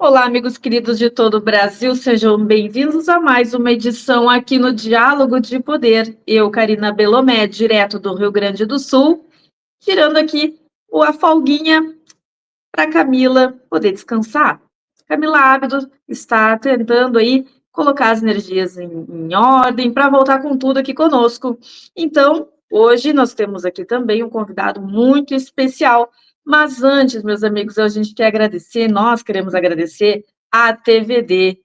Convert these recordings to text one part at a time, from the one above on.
Olá, amigos queridos de todo o Brasil, sejam bem-vindos a mais uma edição aqui no Diálogo de Poder. Eu, Karina Belomé, direto do Rio Grande do Sul, tirando aqui a folguinha para Camila poder descansar. Camila Ábido está tentando aí colocar as energias em ordem para voltar com tudo aqui conosco. Então, hoje nós temos aqui também um convidado muito especial. Mas antes, meus amigos, a gente quer agradecer, nós queremos agradecer a TVD,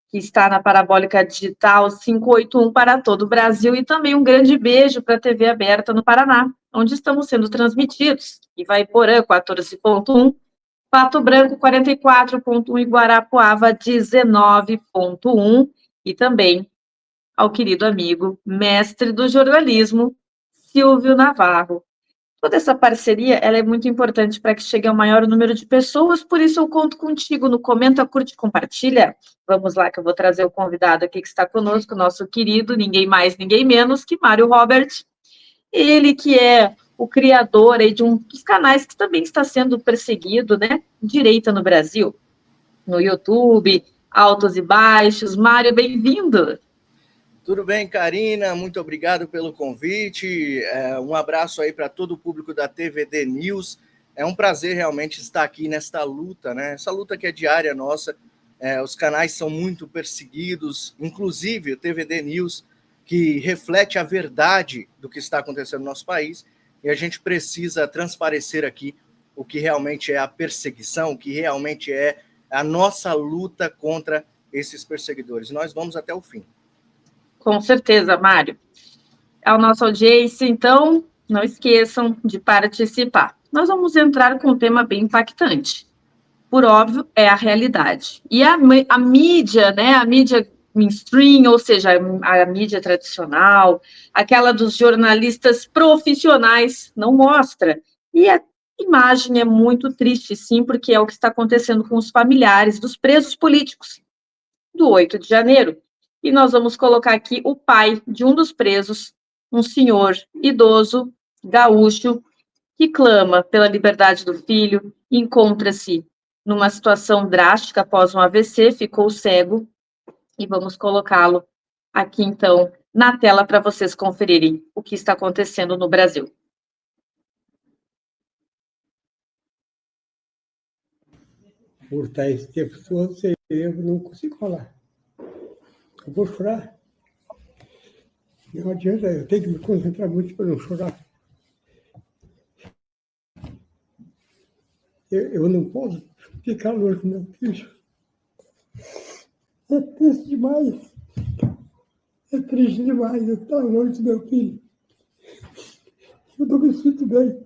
que está na Parabólica Digital 581 para todo o Brasil, e também um grande beijo para a TV Aberta no Paraná, onde estamos sendo transmitidos, Ivaiporã 14.1, Pato Branco 44.1 e Guarapuava 19.1, e também ao querido amigo, mestre do jornalismo, Silvio Navarro. Toda essa parceria, ela é muito importante para que chegue ao maior número de pessoas, por isso eu conto contigo no Comenta, Curte e Compartilha. Vamos lá que eu vou trazer o convidado aqui que está conosco, nosso querido, ninguém mais, ninguém menos que Mário Robert. Ele que é o criador aí de um dos canais que também está sendo perseguido, né? Direita no Brasil, no YouTube, altos e baixos. Mário, bem-vindo. Tudo bem, Karina? Muito obrigado pelo convite. Um abraço aí para todo o público da TVD News. É um prazer realmente estar aqui nesta luta, né? Essa luta que é diária nossa. Os canais são muito perseguidos, inclusive o TVD News, que reflete a verdade do que está acontecendo no nosso país. E a gente precisa transparecer aqui o que realmente é a perseguição, o que realmente é a nossa luta contra esses perseguidores. Nós vamos até o fim. Com certeza, Mário. A nossa audiência, então, não esqueçam de participar. Nós vamos entrar com um tema bem impactante. Por óbvio, é a realidade. E a mídia, né, a mídia mainstream, ou seja, a mídia tradicional, aquela dos jornalistas profissionais, não mostra. E a imagem é muito triste, sim, porque é o que está acontecendo com os familiares dos presos políticos do 8 de janeiro. E nós vamos colocar aqui o pai de um dos presos, um senhor idoso, gaúcho, que clama pela liberdade do filho, encontra-se numa situação drástica após um AVC, ficou cego, e vamos colocá-lo aqui, então, na tela para vocês conferirem o que está acontecendo no Brasil. Por estar esse tempo todo, eu não consigo falar. Eu vou chorar. Não adianta, eu tenho que me concentrar muito para não chorar. Eu não posso ficar longe do meu filho. É triste demais. É triste demais eu estar longe do meu filho. Eu não me sinto bem.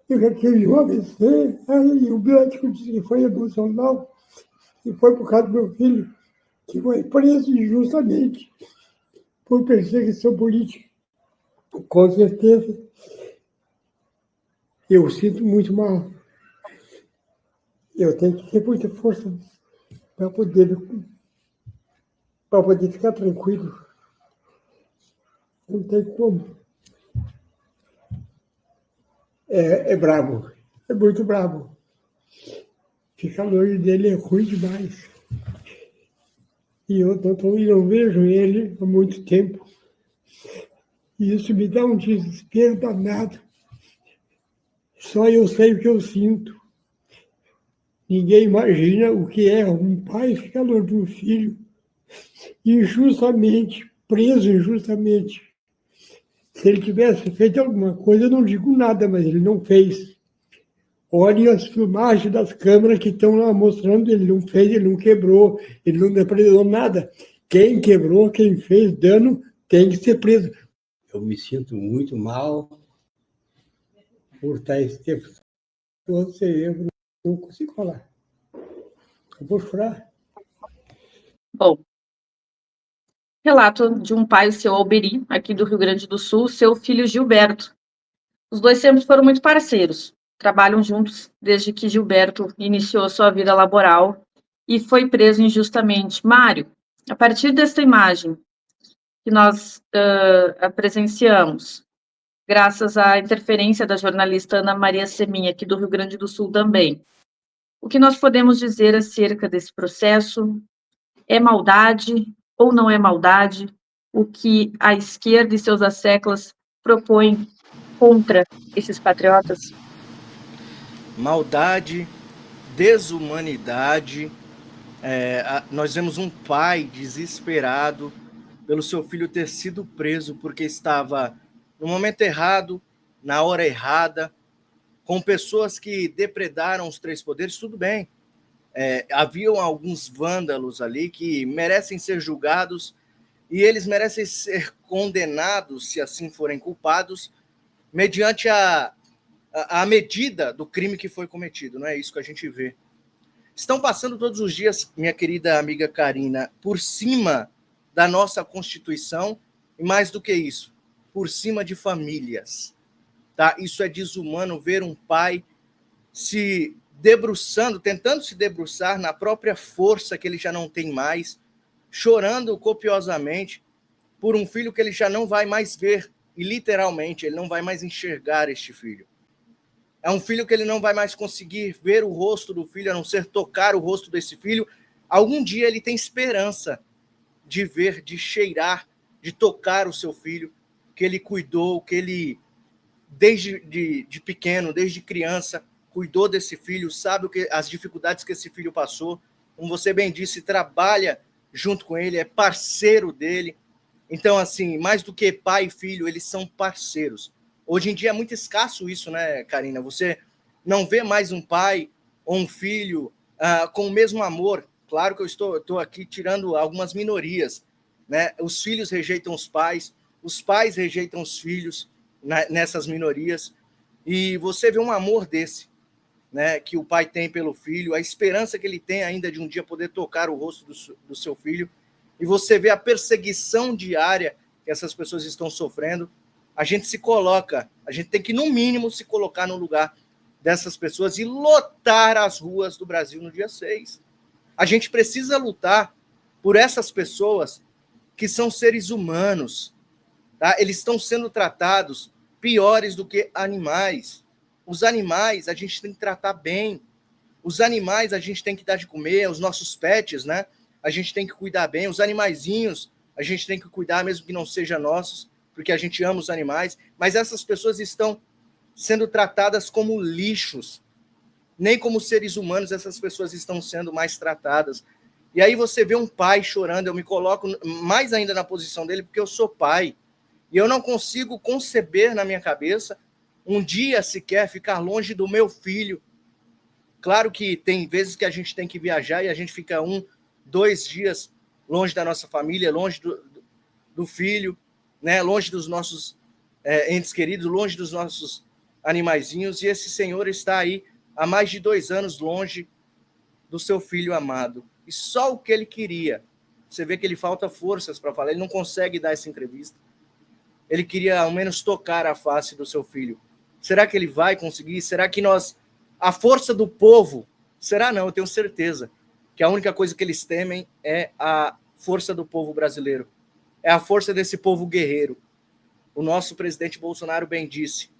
Eu já tive um AVC, aí o médico disse que foi emocional, e foi por causa do meu filho, que foi preso injustamente por perseguição política. Com certeza, eu sinto muito mal. Eu tenho que ter muita força para poder ficar tranquilo. Não tem como. É brabo, é muito brabo. Ficar longe dele é ruim demais. E eu não vejo ele há muito tempo. E isso me dá um desespero danado. Só eu sei o que eu sinto. Ninguém imagina o que é um pai ficar longe de um filho injustamente, preso injustamente. Se ele tivesse feito alguma coisa, eu não digo nada, mas ele não fez. Olhem as filmagens das câmeras que estão lá mostrando, ele não fez, ele não quebrou, ele não depredou nada. Quem quebrou, quem fez dano, tem que ser preso. Eu me sinto muito mal por estar esse tempo todo sem eu não consigo falar. Eu vou chorar. Bom, relato de um pai, o seu Alberi, aqui do Rio Grande do Sul, seu filho Gilberto. Os dois sempre foram muito parceiros, trabalham juntos desde que Gilberto iniciou sua vida laboral e foi preso injustamente. Mário, a partir desta imagem que nós presenciamos, graças à interferência da jornalista Ana Maria Seminha, aqui do Rio Grande do Sul também, O que nós podemos dizer acerca desse processo? É maldade ou não é maldade? O que a esquerda e seus asseclas propõem contra esses patriotas? Maldade, desumanidade. Nós vemos um pai desesperado pelo seu filho ter sido preso porque estava no momento errado, na hora errada, com pessoas que depredaram os três poderes. Tudo bem, haviam alguns vândalos ali que merecem ser julgados e eles merecem ser condenados, se assim forem culpados, mediante a medida do crime que foi cometido. Não é isso que a gente vê. Estão passando todos os dias, minha querida amiga Karina, por cima da nossa Constituição e, mais do que isso, por cima de famílias. Tá? Isso é desumano, ver um pai se debruçando, tentando se debruçar na própria força que ele já não tem mais, chorando copiosamente por um filho que ele já não vai mais ver, e literalmente ele não vai mais enxergar este filho. É um filho que ele não vai mais conseguir ver o rosto do filho, a não ser tocar o rosto desse filho. Algum dia ele tem esperança de ver, de cheirar, de tocar o seu filho, que ele cuidou, que ele, desde de pequeno, desde criança, cuidou desse filho, sabe as dificuldades que esse filho passou. Como você bem disse, trabalha junto com ele, é parceiro dele. Então, assim, mais do que pai e filho, eles são parceiros. Hoje em dia é muito escasso isso, né, Karina? Você não vê mais um pai ou um filho com o mesmo amor. Claro que eu estou aqui tirando algumas minorias, né? Os filhos rejeitam os pais rejeitam os filhos nessas minorias. E você vê um amor desse, né, que o pai tem pelo filho, a esperança que ele tem ainda de um dia poder tocar o rosto do seu filho. E você vê a perseguição diária que essas pessoas estão sofrendo. A gente tem que, no mínimo, se colocar no lugar dessas pessoas e lotar as ruas do Brasil no dia 6. A gente precisa lutar por essas pessoas que são seres humanos. Tá? Eles estão sendo tratados piores do que animais. Os animais a gente tem que tratar bem. Os animais a gente tem que dar de comer, os nossos pets, né? A gente tem que cuidar bem. Os animaizinhos a gente tem que cuidar, mesmo que não sejam nossos, porque a gente ama os animais, mas essas pessoas estão sendo tratadas como lixos. Nem como seres humanos essas pessoas estão sendo mais tratadas. E aí você vê um pai chorando, eu me coloco mais ainda na posição dele, porque eu sou pai. E eu não consigo conceber na minha cabeça um dia sequer ficar longe do meu filho. Claro que tem vezes que a gente tem que viajar e a gente fica 1, 2 dias longe da nossa família, longe do filho, né? Longe dos nossos entes queridos, longe dos nossos animaizinhos, e esse senhor está aí há mais de 2 anos longe do seu filho amado. E só o que ele queria, você vê que ele falta forças para falar, ele não consegue dar essa entrevista. Ele queria ao menos tocar a face do seu filho. Será que ele vai conseguir? Será que a força do povo, será não, eu tenho certeza, que a única coisa que eles temem é a força do povo brasileiro. É a força desse povo guerreiro. O nosso presidente Bolsonaro bem disse: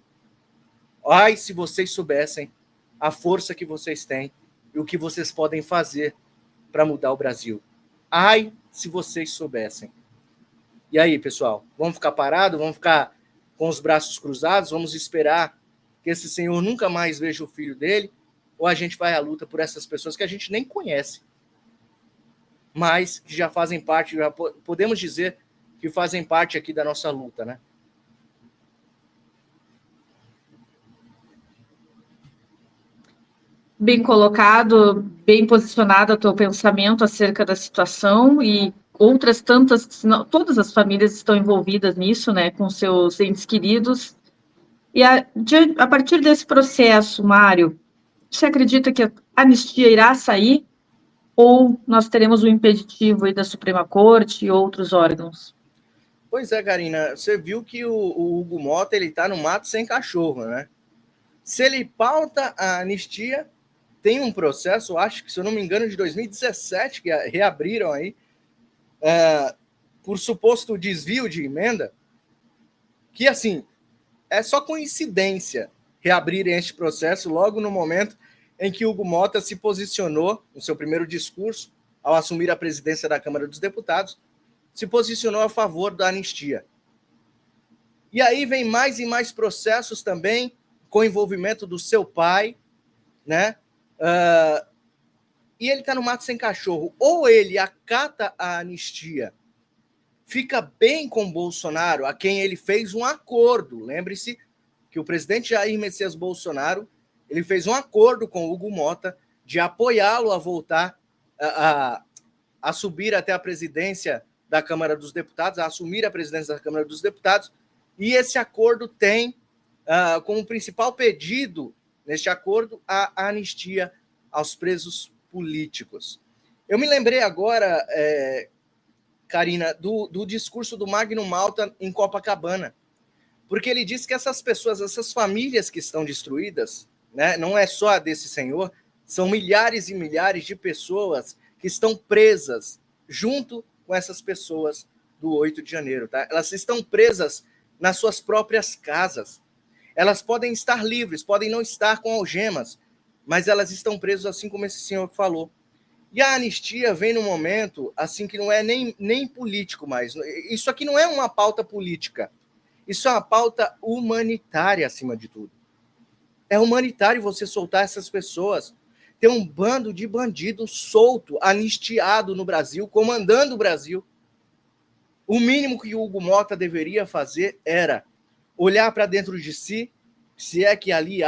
ai, se vocês soubessem a força que vocês têm e o que vocês podem fazer para mudar o Brasil. Ai, se vocês soubessem. E aí, pessoal, vamos ficar parados? Vamos ficar com os braços cruzados? Vamos esperar que esse senhor nunca mais veja o filho dele? Ou a gente vai à luta por essas pessoas que a gente nem conhece, mas que já fazem parte, já podemos dizer que fazem parte aqui da nossa luta, né? Bem colocado, bem posicionado o teu pensamento acerca da situação, e outras tantas, todas as famílias estão envolvidas nisso, né, com seus entes queridos. E a partir desse processo, Mário, você acredita que a anistia irá sair ou nós teremos um impeditivo aí da Suprema Corte e outros órgãos? Pois é, Karina, você viu que o Hugo Mota está no mato sem cachorro, né? Se ele pauta a anistia, tem um processo, acho que, se eu não me engano, de 2017, que reabriram aí, por suposto desvio de emenda, que, assim, é só coincidência reabrirem este processo logo no momento em que Hugo Mota se posicionou no seu primeiro discurso, ao assumir a presidência da Câmara dos Deputados, se posicionou a favor da anistia. E aí vem mais e mais processos também, com envolvimento do seu pai, né? E ele está no mato sem cachorro. Ou ele acata a anistia, fica bem com Bolsonaro, a quem ele fez um acordo. Lembre-se que o presidente Jair Messias Bolsonaro, ele fez um acordo com Hugo Mota de apoiá-lo a voltar a subir até a presidência da Câmara dos Deputados, a assumir a presidência da Câmara dos Deputados, e esse acordo tem como principal pedido, neste acordo, a anistia aos presos políticos. Eu me lembrei agora, Karina, do discurso do Magno Malta em Copacabana, porque ele disse que essas pessoas, essas famílias que estão destruídas, né, não é só a desse senhor, são milhares e milhares de pessoas que estão presas junto com essas pessoas do 8 de janeiro. Tá? Elas estão presas nas suas próprias casas. Elas podem estar livres, podem não estar com algemas, mas elas estão presas assim como esse senhor falou. E a anistia vem num momento assim que não é nem político mais. Isso aqui não é uma pauta política. Isso é uma pauta humanitária, acima de tudo. É humanitário você soltar essas pessoas. Ter um bando de bandidos solto, anistiado no Brasil, comandando o Brasil. O mínimo que o Hugo Mota deveria fazer era olhar para dentro de si, se é que ali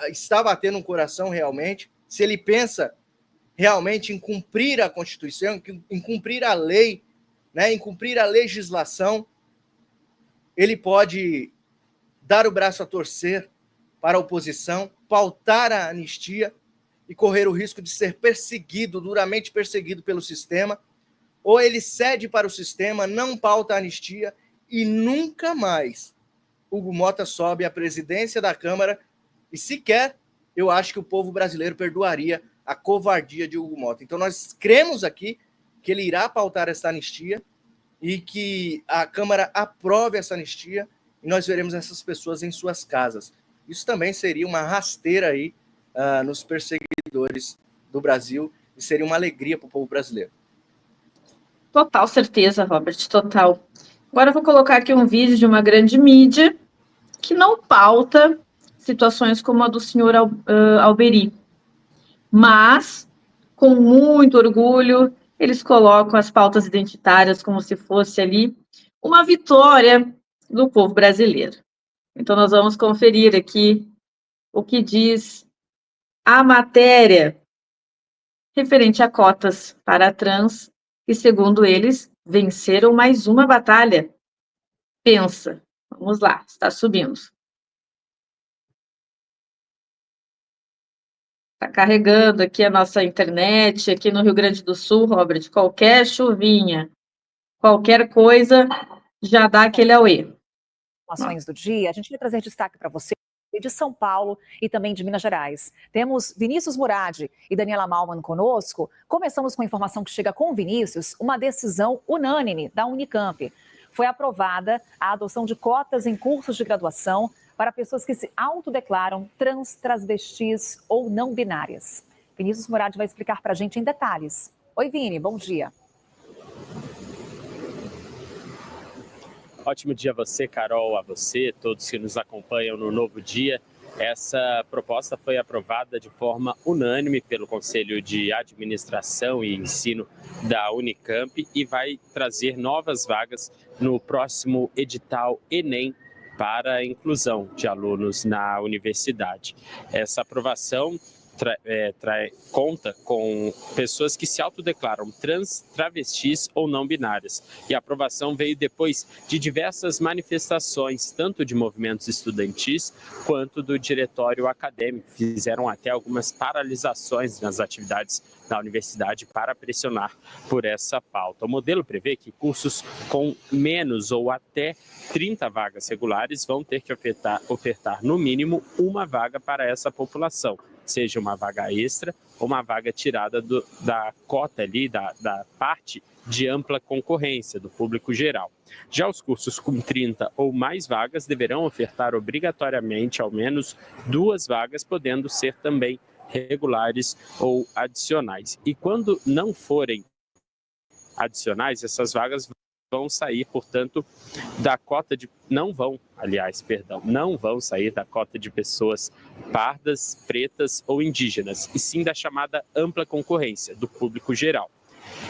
está batendo um coração realmente, se ele pensa realmente em cumprir a Constituição, em cumprir a lei, né, em cumprir a legislação, ele pode dar o braço a torcer para a oposição, pautar a anistia e correr o risco de ser perseguido, duramente perseguido pelo sistema, ou ele cede para o sistema, não pauta a anistia e nunca mais Hugo Mota sobe à presidência da Câmara e sequer eu acho que o povo brasileiro perdoaria a covardia de Hugo Mota. Então nós cremos aqui que ele irá pautar essa anistia e que a Câmara aprove essa anistia e nós veremos essas pessoas em suas casas. Isso também seria uma rasteira aí nos perseguidores do Brasil e seria uma alegria para o povo brasileiro. Total certeza, Robert, total. Agora eu vou colocar aqui um vídeo de uma grande mídia que não pauta situações como a do senhor Alberi, mas, com muito orgulho, eles colocam as pautas identitárias como se fosse ali uma vitória do povo brasileiro. Então, nós vamos conferir aqui o que diz a matéria referente a cotas para trans, que, segundo eles, venceram mais uma batalha. Pensa. Vamos lá, está subindo. Está carregando aqui a nossa internet, aqui no Rio Grande do Sul, Robert. Qualquer chuvinha, qualquer coisa, já dá aquele auê. Informações do dia, a gente vai trazer destaque para você de São Paulo e também de Minas Gerais. Temos Vinícius Murad e Daniela Malman conosco. Começamos com a informação que chega com o Vinícius, uma decisão unânime da Unicamp. Foi aprovada a adoção de cotas em cursos de graduação para pessoas que se autodeclaram trans, transvestis ou não binárias. Vinícius Murad vai explicar para a gente em detalhes. Oi, Vini, bom dia. Ótimo dia a você, Carol, a você, todos que nos acompanham no Novo Dia. Essa proposta foi aprovada de forma unânime pelo Conselho de Administração e Ensino da Unicamp e vai trazer novas vagas no próximo edital Enem para a inclusão de alunos na universidade. Essa aprovação conta com pessoas que se autodeclaram trans, travestis ou não binárias. E a aprovação veio depois de diversas manifestações, tanto de movimentos estudantis quanto do diretório acadêmico. Fizeram até algumas paralisações nas atividades da universidade para pressionar por essa pauta. O modelo prevê que cursos com menos ou até 30 vagas regulares vão ter que ofertar no mínimo uma vaga para essa população, seja uma vaga extra ou uma vaga tirada da cota ali, da parte de ampla concorrência do público geral. Já os cursos com 30 ou mais vagas deverão ofertar obrigatoriamente ao menos 2 vagas, podendo ser também regulares ou adicionais. E quando não forem adicionais, essas vagas vão sair, portanto, da cota de... não vão sair da cota de pessoas pardas, pretas ou indígenas, e sim da chamada ampla concorrência, do público geral.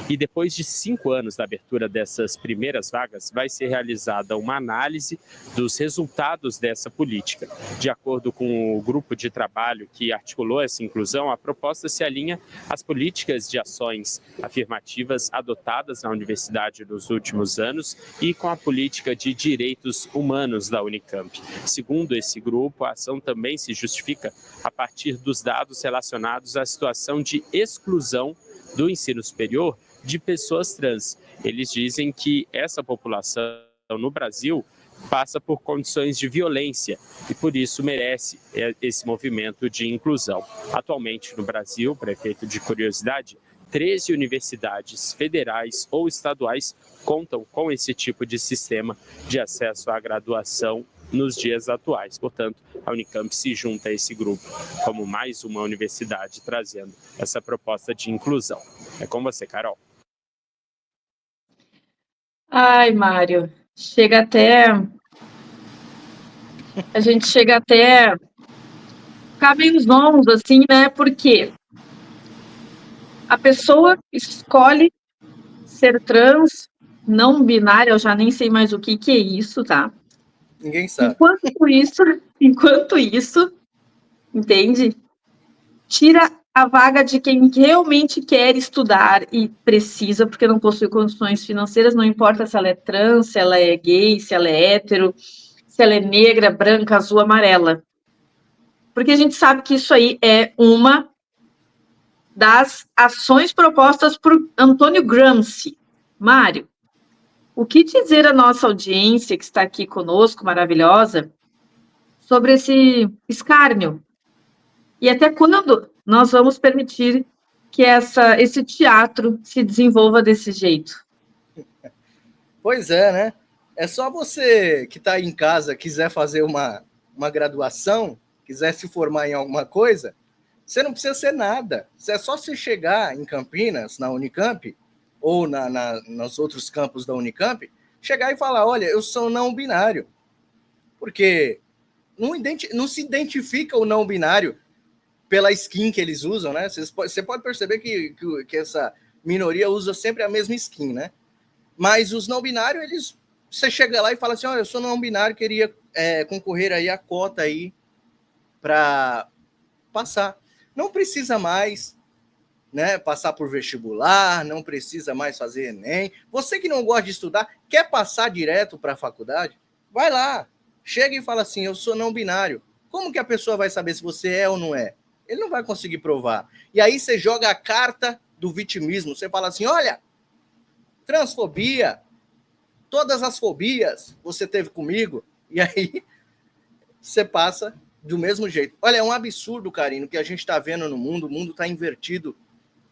E depois de 5 anos da abertura dessas primeiras vagas, vai ser realizada uma análise dos resultados dessa política. De acordo com o grupo de trabalho que articulou essa inclusão, a proposta se alinha às políticas de ações afirmativas adotadas na universidade nos últimos anos e com a política de direitos humanos da Unicamp. Segundo esse grupo, a ação também se justifica a partir dos dados relacionados à situação de exclusão do ensino superior de pessoas trans. Eles dizem que essa população no Brasil passa por condições de violência e por isso merece esse movimento de inclusão. Atualmente no Brasil, para efeito de curiosidade, 13 universidades federais ou estaduais contam com esse tipo de sistema de acesso à graduação nos dias atuais. Portanto, a Unicamp se junta a esse grupo como mais uma universidade trazendo essa proposta de inclusão. É com você, Carol. Ai, Mário, a gente chega até ficar meio zonzo, assim, né? Porque a pessoa escolhe ser trans, não binária, eu já nem sei mais o que é isso, tá? Ninguém sabe. Enquanto isso, entende? Tira a vaga de quem realmente quer estudar e precisa, porque não possui condições financeiras, não importa se ela é trans, se ela é gay, se ela é hétero, se ela é negra, branca, azul, amarela. Porque a gente sabe que isso aí é uma das ações propostas por Antônio Gramsci. Mário, o que dizer à nossa audiência que está aqui conosco, maravilhosa, sobre esse escárnio? E até quando nós vamos permitir que esse teatro se desenvolva desse jeito? Pois é, né? É só você que está aí em casa, quiser fazer uma graduação, quiser se formar em alguma coisa, você não precisa ser nada. É só você chegar em Campinas, na Unicamp, ou nos outros campos da Unicamp, chegar e falar, olha, eu sou não binário. Porque não se identifica o não binário pela skin que eles usam, né? Você pode perceber que essa minoria usa sempre a mesma skin, né? Mas os não binários, você chega lá e fala assim, olha, eu sou não binário, queria concorrer aí a cota aí para passar. Não precisa mais, né, passar por vestibular, não precisa mais fazer Enem. Você que não gosta de estudar, quer passar direto para a faculdade? Vai lá, chega e fala assim, eu sou não binário. Como que a pessoa vai saber se você é ou não é? Ele não vai conseguir provar. E aí você joga a carta do vitimismo. Você fala assim, olha, transfobia, todas as fobias você teve comigo. E aí você passa do mesmo jeito. Olha, é um absurdo, Karine, o que a gente está vendo no mundo. O mundo está invertido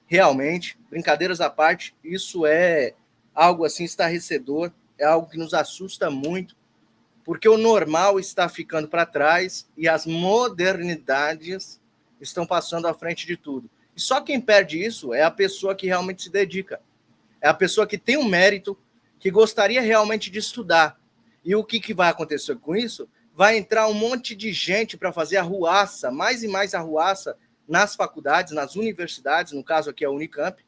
realmente. Brincadeiras à parte, isso é algo assim estarrecedor. É algo que nos assusta muito. Porque o normal está ficando para trás e as modernidades estão passando à frente de tudo. E só quem perde isso é a pessoa que realmente se dedica. É a pessoa que tem um mérito, que gostaria realmente de estudar. E o que vai acontecer com isso? Vai entrar um monte de gente para fazer arruaça, mais e mais arruaça, nas faculdades, nas universidades, no caso aqui a Unicamp,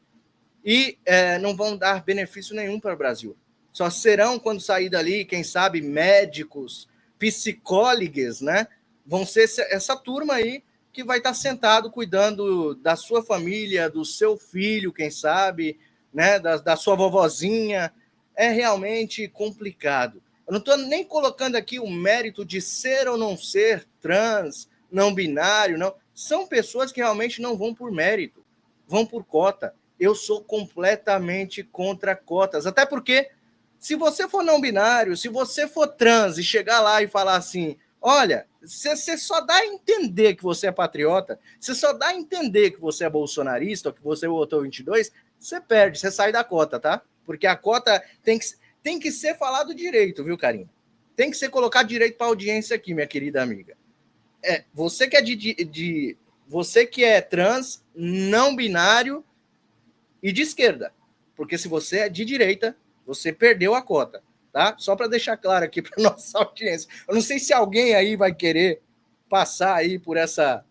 e não vão dar benefício nenhum para o Brasil. Só serão, quando sair dali, quem sabe, médicos, psicólogos, né? Vão ser essa turma aí que vai estar sentado cuidando da sua família, do seu filho, quem sabe, né? Da sua vovozinha. É realmente complicado. Eu não estou nem colocando aqui o mérito de ser ou não ser trans, não binário, não. São pessoas que realmente não vão por mérito, vão por cota. Eu sou completamente contra cotas, até porque se você for não binário, se você for trans e chegar lá e falar assim, olha, você só dá a entender que você é patriota, você só dá a entender que você é bolsonarista, ou que você votou 22, você perde, você sai da cota, tá? Porque a cota tem que ser falado direito, viu, Karine? Tem que ser colocado direito para a audiência aqui, minha querida amiga. Você que é você que é trans, não binário e de esquerda. Porque se você é de direita, você perdeu a cota, tá? Só para deixar claro aqui para nossa audiência. Eu não sei se alguém aí vai querer passar aí por essa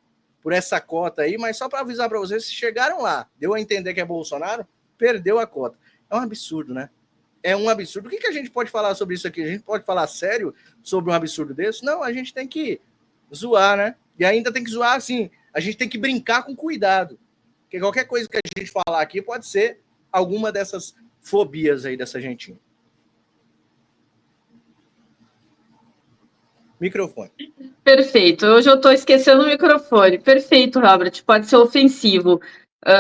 cota aí, mas só para avisar para vocês, se chegaram lá, deu a entender que é Bolsonaro, perdeu a cota. É um absurdo, né? É um absurdo. O que a gente pode falar sobre isso aqui? A gente pode falar sério sobre um absurdo desse? Não, a gente tem que zoar, né? E ainda tem que zoar assim, a gente tem que brincar com cuidado. Porque qualquer coisa que a gente falar aqui pode ser alguma dessas fobias aí dessa gentinha. Microfone. Perfeito. Hoje eu estou esquecendo o microfone. Perfeito, Robert. Pode ser ofensivo.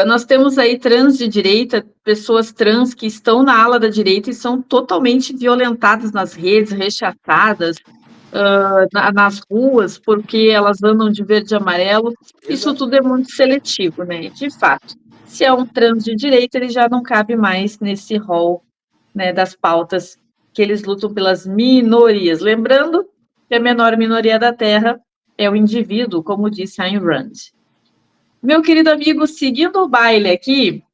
Nós temos aí trans de direita, pessoas trans que estão na ala da direita e são totalmente violentadas nas redes, rechaçadas nas ruas, porque elas andam de verde e amarelo. Isso tudo é muito seletivo, né? De fato. Se é um trans de direita, ele já não cabe mais nesse rol, né, das pautas que eles lutam pelas minorias. Lembrando que a menor minoria da Terra é o indivíduo, como disse Ayn Rand. Meu querido amigo, seguindo o baile aqui,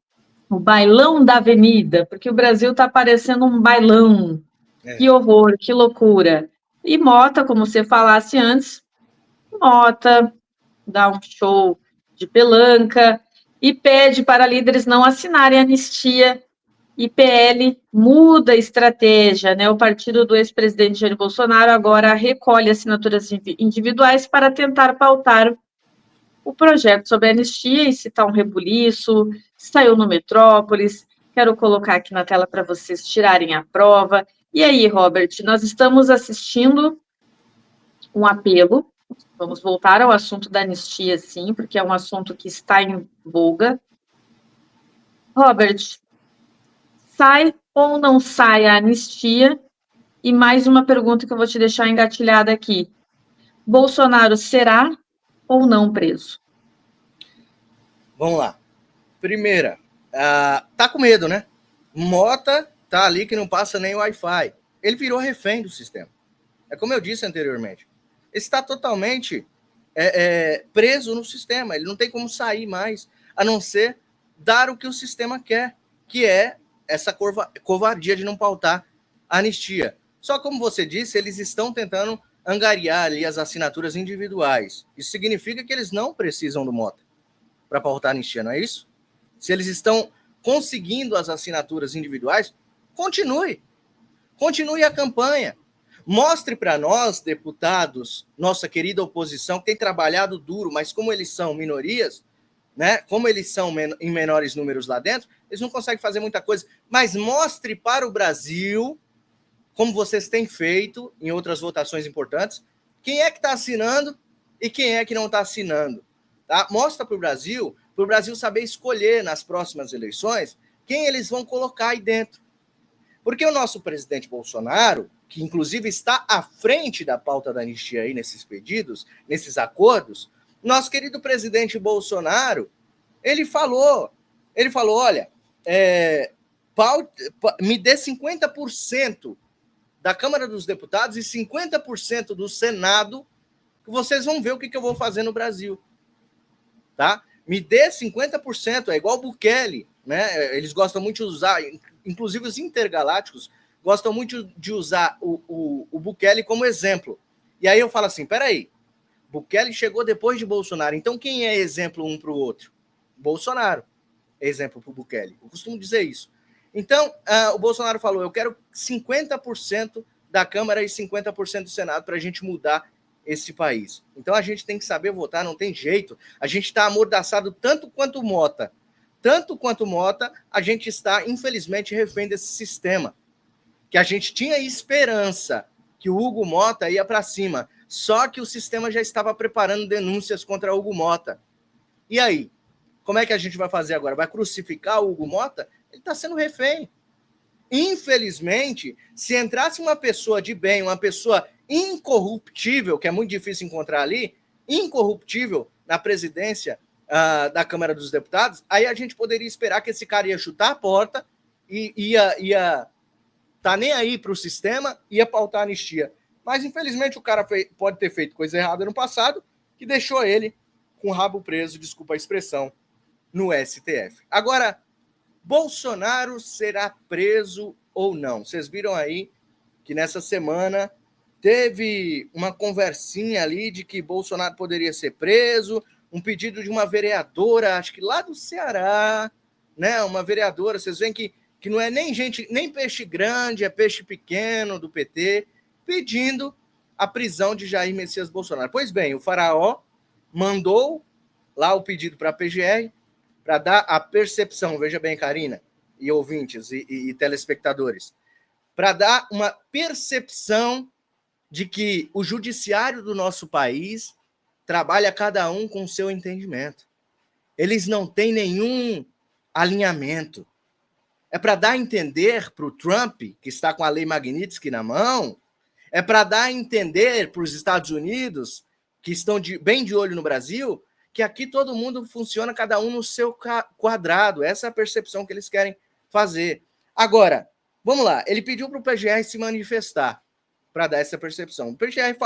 o bailão da avenida, porque o Brasil está parecendo um bailão. Que horror, que loucura. E Mota, como você falasse antes, Mota dá um show de pelanca e pede para líderes não assinarem a anistia. E PL muda a estratégia, né? O partido do ex-presidente Jair Bolsonaro agora recolhe assinaturas individuais para tentar pautar o projeto sobre a anistia e citar um rebuliço, saiu no Metrópolis, quero colocar aqui na tela para vocês tirarem a prova. E aí, Robert, nós estamos assistindo um apelo, vamos voltar ao assunto da anistia, sim, porque é um assunto que está em voga. Robert, sai ou não sai a anistia? E mais uma pergunta que eu vou te deixar engatilhada aqui. Bolsonaro será ou não preso? Vamos lá. Primeira, tá com medo, né? Mota tá ali que não passa nem Wi-Fi. Ele virou refém do sistema. É como eu disse anteriormente. Ele está totalmente preso no sistema. Ele não tem como sair mais, a não ser dar o que o sistema quer, que é essa covardia de não pautar a anistia. Só como você disse, eles estão tentando angariar ali as assinaturas individuais. Isso significa que eles não precisam do Mota para pautar a anistia, não é isso? Se eles estão conseguindo as assinaturas individuais, continue a campanha. Mostre para nós, deputados, nossa querida oposição, que tem trabalhado duro, mas como eles são minorias, né? Como eles são em menores números lá dentro, eles não conseguem fazer muita coisa. Mas mostre para o Brasil, como vocês têm feito em outras votações importantes, quem é que está assinando e quem é que não está assinando. Tá? Mostra para o Brasil saber escolher nas próximas eleições quem eles vão colocar aí dentro. Porque o nosso presidente Bolsonaro, que inclusive está à frente da pauta da anistia aí nesses pedidos, nesses acordos, nosso querido presidente Bolsonaro, ele falou, olha, me dê 50% da Câmara dos Deputados e 50% do Senado, que vocês vão ver o que eu vou fazer no Brasil. Tá? Me dê 50%, é igual o Bukele, né? Eles gostam muito de usar, inclusive os intergalácticos, gostam muito de usar o Bukele como exemplo. E aí eu falo assim, peraí, Bukele chegou depois de Bolsonaro, então quem é exemplo um para o outro? Bolsonaro é exemplo para o Bukele. Eu costumo dizer isso. Então, o Bolsonaro falou, eu quero 50% da Câmara e 50% do Senado para a gente mudar esse país. Então, a gente tem que saber votar, não tem jeito. A gente está amordaçado tanto quanto Mota. Tanto quanto Mota, a gente está, infelizmente, refém desse sistema. Que a gente tinha esperança que o Hugo Mota ia para cima. Só que o sistema já estava preparando denúncias contra o Hugo Mota. E aí? Como é que a gente vai fazer agora? Vai crucificar o Hugo Mota? Ele está sendo refém. Infelizmente, se entrasse uma pessoa de bem, uma pessoa incorruptível, que é muito difícil encontrar ali, incorruptível na presidência da Câmara dos Deputados, aí a gente poderia esperar que esse cara ia chutar a porta e ia tá nem aí para o sistema, ia pautar a anistia. Mas, infelizmente, o cara pode ter feito coisa errada no passado, que deixou ele com o rabo preso, desculpa a expressão, no STF. Agora, Bolsonaro será preso ou não? Vocês viram aí que nessa semana teve uma conversinha ali de que Bolsonaro poderia ser preso, um pedido de uma vereadora, acho que lá do Ceará, né? Uma vereadora, vocês veem que não é nem peixe grande, é peixe pequeno do PT, pedindo a prisão de Jair Messias Bolsonaro. Pois bem, o faraó mandou lá o pedido para a PGR para dar a percepção, veja bem, Karina, e ouvintes e telespectadores, para dar uma percepção de que o judiciário do nosso país trabalha cada um com o seu entendimento. Eles não têm nenhum alinhamento. É para dar a entender para o Trump, que está com a lei Magnitsky na mão, é para dar a entender para os Estados Unidos, que estão bem de olho no Brasil, que aqui todo mundo funciona cada um no seu quadrado. Essa é a percepção que eles querem fazer. Agora, vamos lá. Ele pediu para o PGR se manifestar para dar essa percepção. O PGR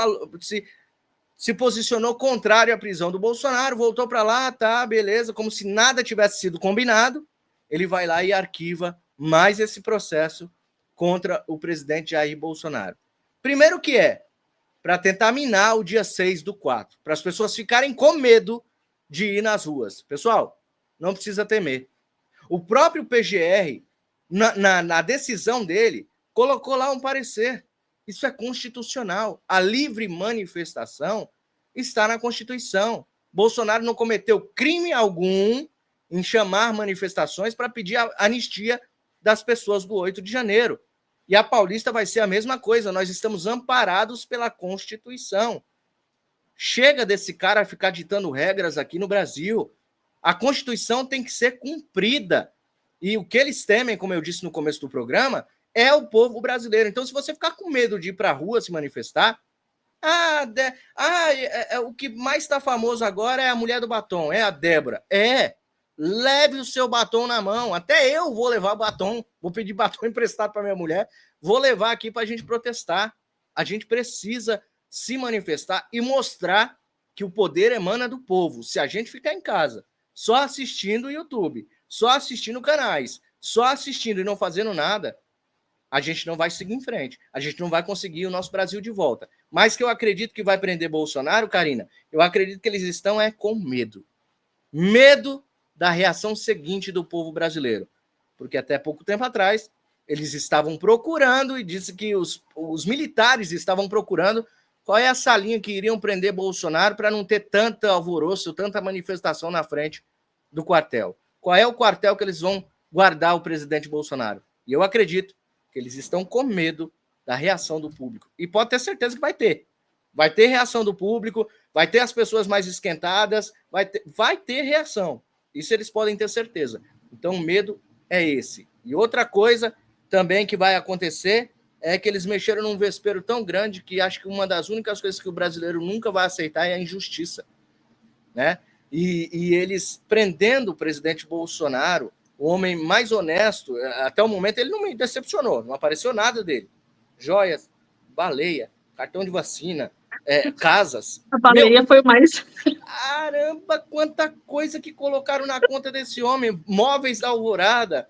se posicionou contrário à prisão do Bolsonaro, voltou para lá, tá, beleza, como se nada tivesse sido combinado. Ele vai lá e arquiva mais esse processo contra o presidente Jair Bolsonaro. Primeiro que para tentar minar o dia 6/4, para as pessoas ficarem com medo de ir nas ruas. Pessoal, não precisa temer. O próprio PGR, na decisão dele, colocou lá um parecer. Isso é constitucional. A livre manifestação está na Constituição. Bolsonaro não cometeu crime algum em chamar manifestações para pedir a anistia das pessoas do 8 de janeiro. E a Paulista vai ser a mesma coisa. Nós estamos amparados pela Constituição. Chega desse cara ficar ditando regras aqui no Brasil. A Constituição tem que ser cumprida. E o que eles temem, como eu disse no começo do programa, é o povo brasileiro. Então, se você ficar com medo de ir para a rua se manifestar, o que mais está famoso agora é a mulher do batom, é a Débora. Leve o seu batom na mão. Até eu vou levar batom. Vou pedir batom emprestado para minha mulher. Vou levar aqui para a gente protestar. A gente precisa se manifestar e mostrar que o poder emana do povo. Se a gente ficar em casa só assistindo o YouTube, só assistindo canais, só assistindo e não fazendo nada, a gente não vai seguir em frente. A gente não vai conseguir o nosso Brasil de volta. Mas que eu acredito que vai prender Bolsonaro, Karina, eu acredito que eles estão com medo. Medo da reação seguinte do povo brasileiro. Porque até pouco tempo atrás, eles estavam procurando, e disse que os militares estavam procurando qual é a salinha que iriam prender Bolsonaro para não ter tanto alvoroço, tanta manifestação na frente do quartel. Qual é o quartel que eles vão guardar o presidente Bolsonaro? E eu acredito que eles estão com medo da reação do público. E pode ter certeza que vai ter. Vai ter reação do público, vai ter as pessoas mais esquentadas, vai ter reação. Isso eles podem ter certeza. Então, o medo é esse. E outra coisa também que vai acontecer é que eles mexeram num vespeiro tão grande que acho que uma das únicas coisas que o brasileiro nunca vai aceitar é a injustiça, né? E eles prendendo o presidente Bolsonaro, o homem mais honesto, até o momento ele não me decepcionou, não apareceu nada dele. Joias, baleia, cartão de vacina, casas. A baleia foi o mais... Caramba, quanta coisa que colocaram na conta desse homem. Móveis da Alvorada.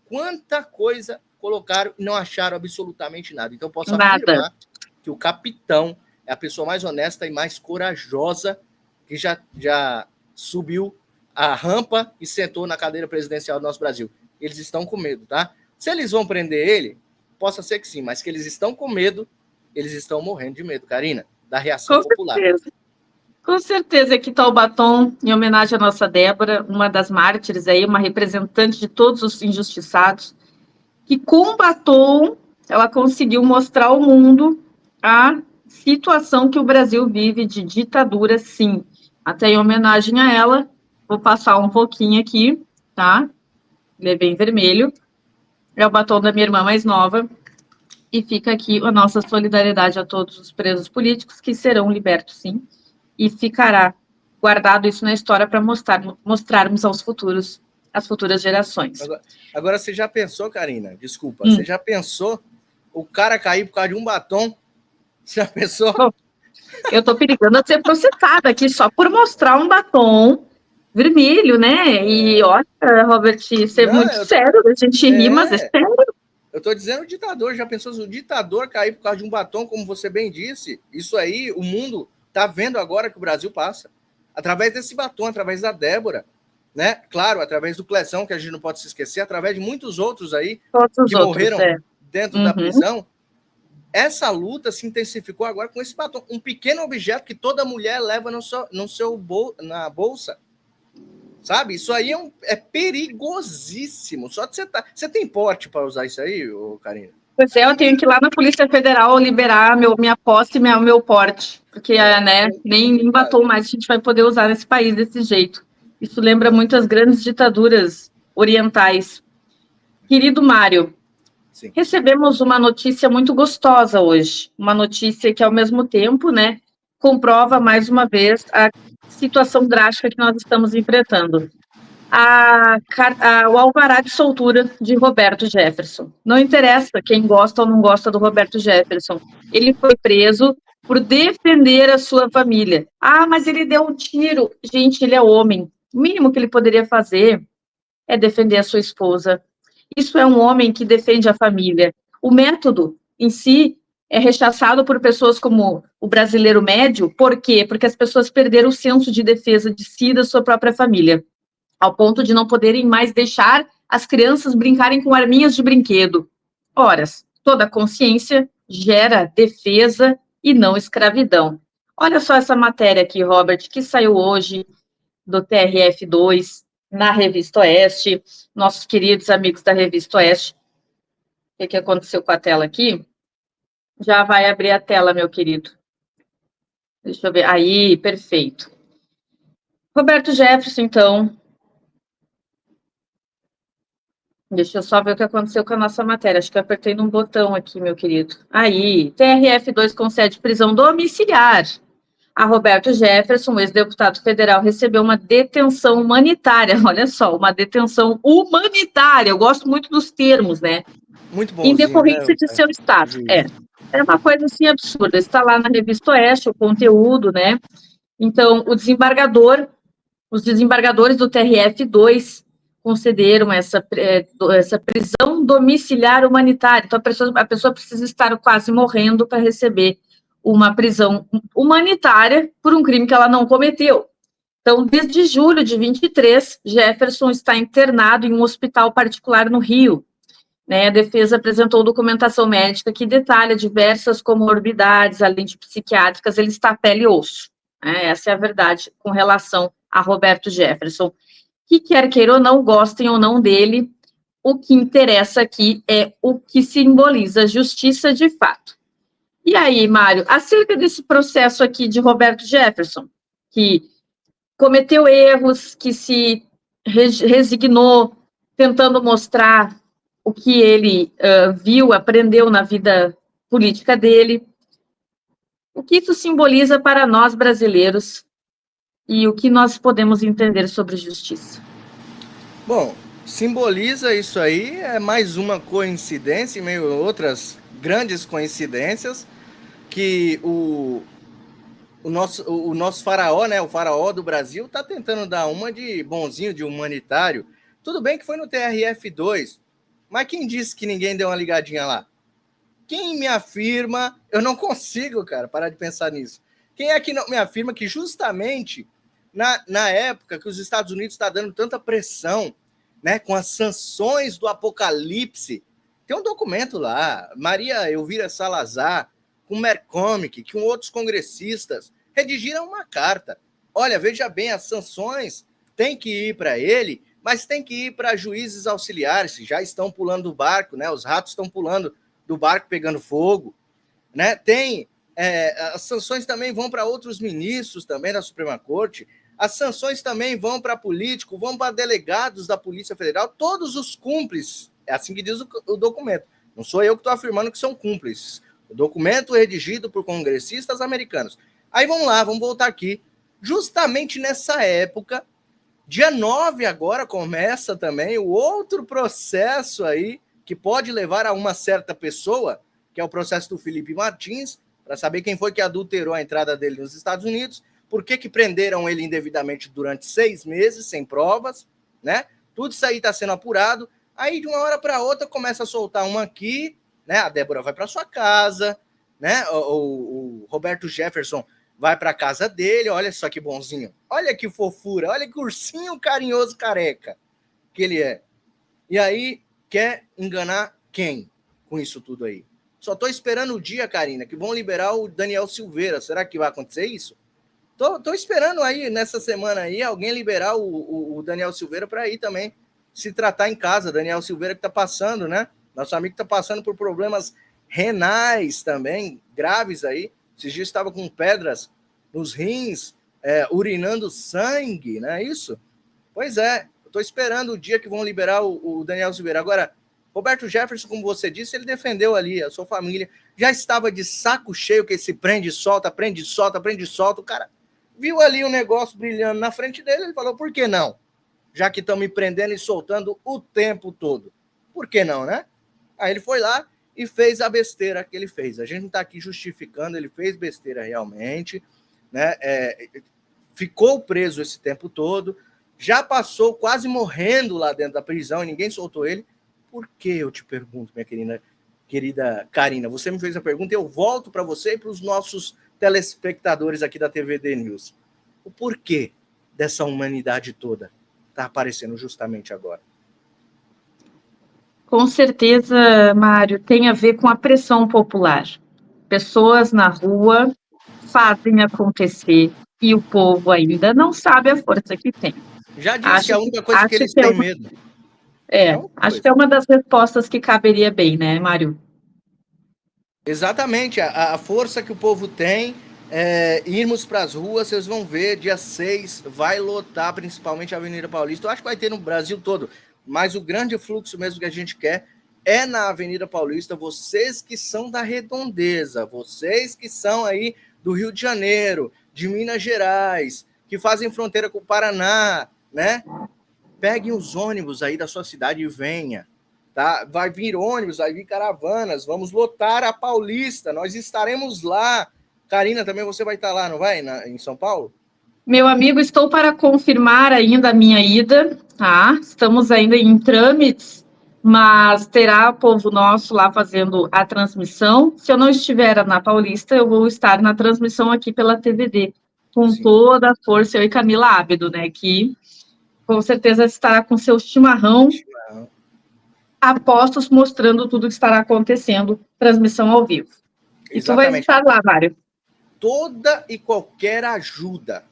Quanta coisa colocaram e não acharam absolutamente nada. Então, posso afirmar que o capitão é a pessoa mais honesta e mais corajosa que já subiu a rampa e sentou na cadeira presidencial do nosso Brasil. Eles estão com medo, tá? Se eles vão prender ele, possa ser que sim, mas que eles estão com medo, eles estão morrendo de medo, Karina, da reação popular. Certeza. Com certeza, aqui está o batom, em homenagem à nossa Débora, uma das mártires aí, uma representante de todos os injustiçados, que com o batom ela conseguiu mostrar ao mundo a situação que o Brasil vive de ditadura, sim. Até em homenagem a ela, vou passar um pouquinho aqui, tá? Ele é bem vermelho. É o batom da minha irmã mais nova. E fica aqui a nossa solidariedade a todos os presos políticos que serão libertos, sim. E ficará guardado isso na história para mostrarmos às futuras gerações. Agora, você já pensou, Karina? Desculpa. Você já pensou o cara cair por causa de um batom? Você já pensou? Eu tô perigando a ser processada aqui só por mostrar um batom vermelho, né? E olha, Robert, isso é muito sério, a gente ri, mas é sério. Eu tô dizendo o ditador, já pensou se o ditador cair por causa de um batom, como você bem disse? Isso aí, o mundo tá vendo agora que o Brasil passa. Através desse batom, através da Débora, né? Claro, através do Clezão, que a gente não pode se esquecer, através de muitos outros aí que morreram dentro da prisão. Essa luta se intensificou agora com esse batom. Um pequeno objeto que toda mulher leva na bolsa. Sabe? Isso aí é perigosíssimo. Só de você tem porte para usar isso aí, Karina? Pois é, eu tenho que ir lá na Polícia Federal liberar minha posse e meu porte. Porque, né, nem batom mais a gente vai poder usar nesse país desse jeito. Isso lembra muito as grandes ditaduras orientais. Querido Mário, sim, recebemos uma notícia muito gostosa hoje. Uma notícia que, ao mesmo tempo, né, comprova mais uma vez a situação drástica que nós estamos enfrentando. O alvará de soltura de Roberto Jefferson. Não interessa quem gosta ou não gosta do Roberto Jefferson. Ele foi preso por defender a sua família. Ah, mas ele deu um tiro. Gente, ele é homem. O mínimo que ele poderia fazer é defender a sua esposa. Isso é um homem que defende a família. O método em si é rechaçado por pessoas como o brasileiro médio. Por quê? Porque as pessoas perderam o senso de defesa de si e da sua própria família, ao ponto de não poderem mais deixar as crianças brincarem com arminhas de brinquedo. Ora, toda consciência gera defesa e não escravidão. Olha só essa matéria aqui, Robert, que saiu hoje do TRF2, na Revista Oeste, nossos queridos amigos da Revista Oeste. O que aconteceu com a tela aqui? Já vai abrir a tela, meu querido. Deixa eu ver. Aí, perfeito. Roberto Jefferson, então. Deixa eu só ver o que aconteceu com a nossa matéria. Acho que eu apertei num botão aqui, meu querido. Aí, TRF2 concede prisão domiciliar a Roberto Jefferson, ex-deputado federal, recebeu uma detenção humanitária. Olha só, uma detenção humanitária. Eu gosto muito dos termos, né? Muito bom. Em decorrência de seu status. É uma coisa assim absurda. Está lá na Revista Oeste o conteúdo, né? Então, os desembargadores do TRF2 concederam essa prisão domiciliar humanitária. Então, a pessoa precisa estar quase morrendo para receber uma prisão humanitária por um crime que ela não cometeu. Então, desde julho de 23, Jefferson está internado em um hospital particular no Rio. Né, a defesa apresentou documentação médica que detalha diversas comorbidades, além de psiquiátricas, ele está pele e osso. Né, essa é a verdade com relação a Roberto Jefferson. Que quer queira ou não, gostem ou não dele, o que interessa aqui é o que simboliza justiça de fato. E aí, Mário, acerca desse processo aqui de Roberto Jefferson, que cometeu erros, que se resignou, tentando mostrar o que ele viu, aprendeu na vida política dele, o que isso simboliza para nós brasileiros e o que nós podemos entender sobre justiça? Bom, simboliza isso aí, é mais uma coincidência, em meio a outras grandes coincidências, que o nosso faraó, né, o faraó do Brasil, está tentando dar uma de bonzinho, de humanitário. Tudo bem que foi no TRF2, mas quem disse que ninguém deu uma ligadinha lá? Quem me afirma, eu não consigo, cara, parar de pensar nisso. Quem é que não me afirma que justamente na época que os Estados Unidos está dando tanta pressão, né, com as sanções do apocalipse, tem um documento lá, Maria Elvira Salazar, com McCormick, com outros congressistas, redigiram uma carta. Olha, veja bem, as sanções têm que ir para ele, mas tem que ir para juízes auxiliares, que já estão pulando do barco, né? Os ratos estão pulando do barco pegando fogo, né? As sanções também vão para outros ministros também da Suprema Corte, as sanções também vão para políticos, vão para delegados da Polícia Federal, todos os cúmplices, é assim que diz o documento. Não sou eu que estou afirmando que são cúmplices. O documento redigido por congressistas americanos. Aí vamos lá, vamos voltar aqui. Justamente nessa época, dia 9 agora, começa também o outro processo aí, que pode levar a uma certa pessoa, que é o processo do Felipe Martins, para saber quem foi que adulterou a entrada dele nos Estados Unidos, por que prenderam ele indevidamente durante 6 meses, sem provas, né? Tudo isso aí está sendo apurado. Aí, de uma hora para outra, começa a soltar uma aqui, né? A Débora vai para sua casa, né? O Roberto Jefferson vai para a casa dele, olha só que bonzinho, olha que fofura, olha que ursinho carinhoso careca que ele é. E aí, quer enganar quem com isso tudo aí? Só estou esperando o dia, Karina, que vão liberar o Daniel Silveira. Será que vai acontecer isso? Tô esperando aí, nessa semana aí, alguém liberar o Daniel Silveira para ir também se tratar em casa. Daniel Silveira que está passando, né? Nosso amigo está passando por problemas renais também, graves aí. Esses dias estava com pedras nos rins, urinando sangue, não é isso? Pois é, eu estou esperando o dia que vão liberar o Daniel Silveira. Agora, Roberto Jefferson, como você disse, ele defendeu ali a sua família. Já estava de saco cheio que esse prende e solta, prende e solta, prende e solta. O cara viu ali o negócio brilhando na frente dele, ele falou, por que não? Já que estão me prendendo e soltando o tempo todo. Por que não, né? Aí ele foi lá e fez a besteira que ele fez. A gente não está aqui justificando, ele fez besteira realmente, né? Ficou preso esse tempo todo, já passou quase morrendo lá dentro da prisão e ninguém soltou ele. Por que, eu te pergunto, minha querida Karina? Você me fez a pergunta e eu volto para você e para os nossos telespectadores aqui da TVD News. O porquê dessa humanidade toda está aparecendo justamente agora? Com certeza, Mário, tem a ver com a pressão popular. Pessoas na rua fazem acontecer e o povo ainda não sabe a força que tem. Já disse que é a única coisa que eles têm medo. Acho que é uma das respostas que caberia bem, né, Mário? Exatamente, a força que o povo tem, irmos para as ruas, vocês vão ver, dia 6 vai lotar principalmente a Avenida Paulista. Eu acho que vai ter no Brasil todo, mas o grande fluxo mesmo que a gente quer é na Avenida Paulista. Vocês que são da Redondeza, vocês que são aí do Rio de Janeiro, de Minas Gerais, que fazem fronteira com o Paraná, né? Peguem os ônibus aí da sua cidade e venha. Tá? Vai vir ônibus, vai vir caravanas, vamos lotar a Paulista, nós estaremos lá. Karina, também você vai estar lá, não vai, em São Paulo? Meu amigo, estou para confirmar ainda a minha ida, tá? Estamos ainda em trâmites, mas terá povo nosso lá fazendo a transmissão. Se eu não estiver na Paulista, eu vou estar na transmissão aqui pela TVD, com Sim. toda a força, eu e Camila Ábido, né, que com certeza estará com seu chimarrão apostos mostrando tudo que estará acontecendo, transmissão ao vivo. Exatamente. E tu vai estar lá, Mário. Toda e qualquer ajuda,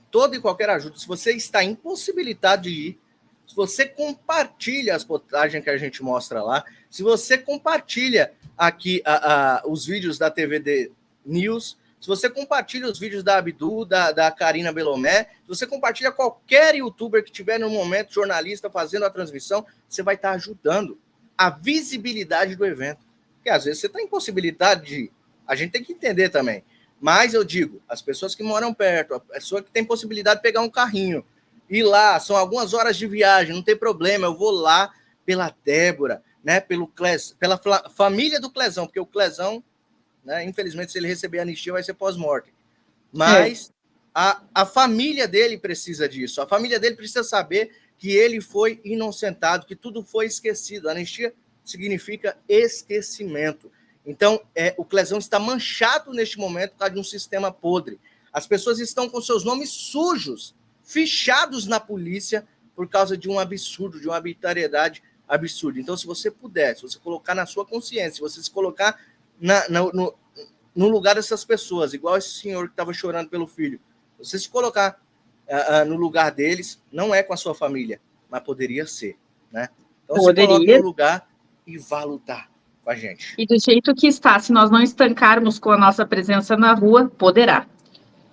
se você está impossibilitado de ir, se você compartilha as postagens que a gente mostra lá, se você compartilha aqui os vídeos da TVD News, se você compartilha os vídeos da Abdu, da Karina Belomé, se você compartilha qualquer youtuber que tiver no momento, jornalista fazendo a transmissão, você vai estar ajudando a visibilidade do evento. Porque às vezes você está impossibilitado de ir. A gente tem que entender também. Mas eu digo, as pessoas que moram perto, a pessoa que tem possibilidade de pegar um carrinho, ir lá, são algumas horas de viagem, não tem problema, eu vou lá pela Débora, né, pela família do Clezão, porque o Clezão, né, infelizmente, se ele receber anistia, vai ser pós-morte. Mas a família dele precisa disso, a família dele precisa saber que ele foi inocentado, que tudo foi esquecido. Anistia significa esquecimento. Então, o Clezão está manchado neste momento por causa de um sistema podre. As pessoas estão com seus nomes sujos, fichados na polícia por causa de um absurdo, de uma arbitrariedade absurda. Então, se você puder, se você colocar na sua consciência, se você se colocar no lugar dessas pessoas, igual esse senhor que estava chorando pelo filho, você se colocar no lugar deles, não é com a sua família, mas poderia ser, né? Então, se coloque no lugar e vá lutar com a gente. E do jeito que está, se nós não estancarmos com a nossa presença na rua, poderá.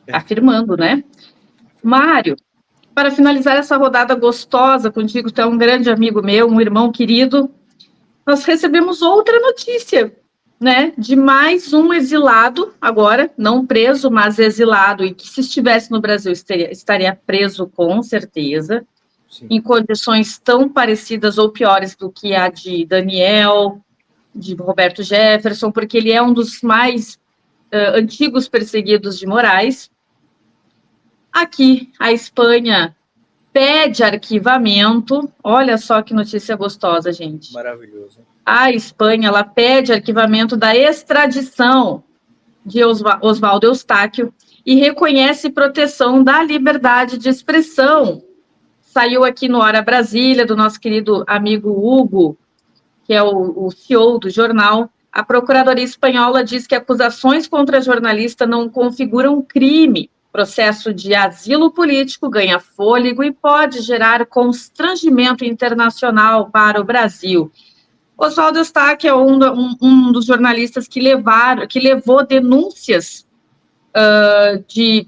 Afirmando, né? Mário, para finalizar essa rodada gostosa contigo, tu é um grande amigo meu, um irmão querido, nós recebemos outra notícia, né? De mais um exilado, agora, não preso, mas exilado, e que se estivesse no Brasil estaria preso com certeza, Sim. Em condições tão parecidas ou piores do que a de Daniel, de Roberto Jefferson, porque ele é um dos mais antigos perseguidos de Moraes. Aqui, a Espanha pede arquivamento. Olha só que notícia gostosa, gente. Maravilhoso. A Espanha, ela pede arquivamento da extradição de Oswaldo Eustáquio e reconhece proteção da liberdade de expressão. Saiu aqui no Hora Brasília, do nosso querido amigo Hugo, que é o CEO do jornal. A Procuradoria Espanhola diz que acusações contra a jornalista não configuram crime. Processo de asilo político ganha fôlego e pode gerar constrangimento internacional para o Brasil. Oswaldo Eustáquio é um dos jornalistas que levou denúncias de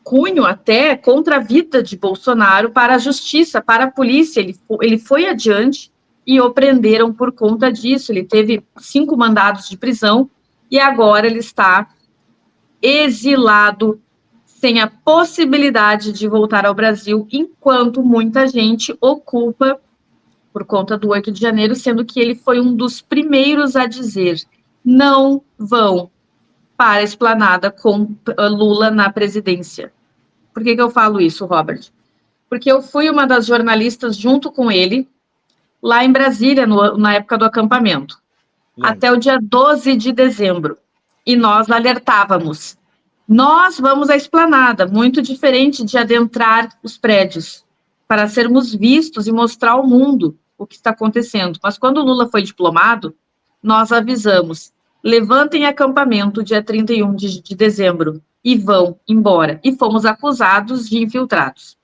cunho até contra a vida de Bolsonaro para a justiça, para a polícia. Ele foi adiante e o prenderam por conta disso. Ele teve 5 mandados de prisão e agora ele está exilado, sem a possibilidade de voltar ao Brasil, enquanto muita gente o culpa por conta do 8 de janeiro, sendo que ele foi um dos primeiros a dizer: não vão para a esplanada com Lula na presidência. Por que eu falo isso, Robert? Porque eu fui uma das jornalistas junto com ele, lá em Brasília, na época do acampamento, até o dia 12 de dezembro. E nós alertávamos: nós vamos à esplanada, muito diferente de adentrar os prédios, para sermos vistos e mostrar ao mundo o que está acontecendo. Mas quando o Lula foi diplomado, nós avisamos: levantem acampamento dia 31 de dezembro e vão embora. E fomos acusados de infiltrados.